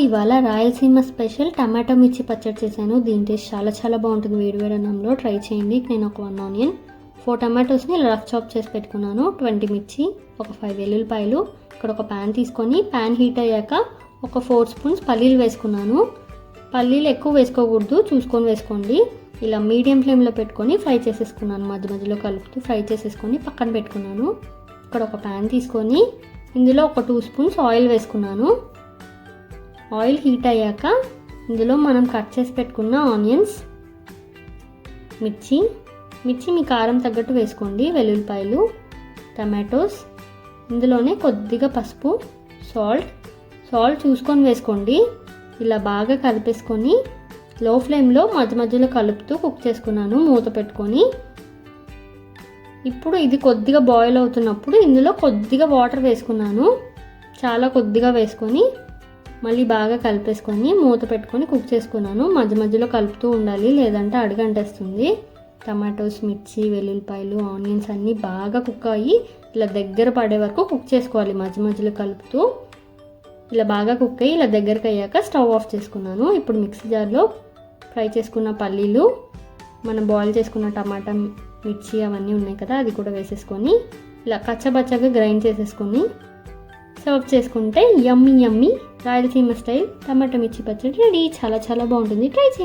ఇవాళ Rayalaseema special tomato మిర్చి పచ్చడి చేశాను. దీని టేస్ట్ చాలా బాగుంటుంది. వేడివేడి అన్నంలో ట్రై చేయండి. నేను ఒక 1 ఆనియన్, 4 టమాటోస్ని ఇలా రఫ్ చాప్ చేసి పెట్టుకున్నాను. 20 మిర్చి, ఒక 5 వెల్లుల్లిపాయలు. ఇక్కడ ఒక ప్యాన్ తీసుకొని ప్యాన్ హీట్ అయ్యాక ఒక 4 స్పూన్స్ పల్లీలు వేసుకున్నాను. పల్లీలు ఎక్కువ వేసుకోకూడదు, చూసుకొని వేసుకోండి. ఇలా మీడియం ఫ్లేమ్లో పెట్టుకొని ఫ్రై చేసేసుకున్నాను. మధ్యలో కలుపుతూ ఫ్రై చేసేసుకొని పక్కన పెట్టుకున్నాను. ఇక్కడ ఒక ప్యాన్ తీసుకొని ఇందులో ఒక 2 స్పూన్స్ ఆయిల్ వేసుకున్నాను. ఆయిల్ హీట్ అయ్యాక ఇందులో మనం కట్ చేసి పెట్టుకున్న ఆనియన్స్, మిర్చి మీ కారం తగ్గట్టు వేసుకోండి, వెల్లుల్లిపాయలు, టమాటోస్, ఇందులోనే కొద్దిగా పసుపు, సాల్ట్ చూసుకొని వేసుకోండి. ఇలా బాగా కలిపేసుకొని లో ఫ్లేమ్లో మధ్యలో కలుపుతూ కుక్ చేసుకున్నాను మూత పెట్టుకొని. ఇప్పుడు ఇది కొద్దిగా బాయిల్ అవుతున్నప్పుడు ఇందులో కొద్దిగా వాటర్ వేసుకున్నాను. చాలా కొద్దిగా వేసుకొని మళ్ళీ బాగా కలిపేసుకొని మూత పెట్టుకొని కుక్ చేసుకున్నాను. మధ్యలో కలుపుతూ ఉండాలి, లేదంటే అడుగంటేస్తుంది. టమాటోస్, మిర్చి, వెల్లుల్లిపాయలు, ఆనియన్స్ అన్నీ బాగా కుక్ అయ్యి ఇలా దగ్గర పడే వరకు కుక్ చేసుకోవాలి. మధ్యలో కలుపుతూ ఇలా బాగా కుక్ అయ్యి ఇలా దగ్గరకు అయ్యాక స్టవ్ ఆఫ్ చేసుకున్నాను. ఇప్పుడు మిక్సీ జార్లో ఫ్రై చేసుకున్న పల్లీలు, మనం బాయిల్ చేసుకున్న టమాటా, మిర్చి అవన్నీ ఉన్నాయి కదా, అది కూడా వేసేసుకొని ఇలా కచ్చబచ్చగా గ్రైండ్ చేసేసుకొని సర్వ్ చేసుకుంటే యమ్మీ రాయలసీమ స్టైల్ టమాటో మిర్చి పచ్చడి రెడీ. చాలా బాగుంటుంది. ట్రై చేయండి.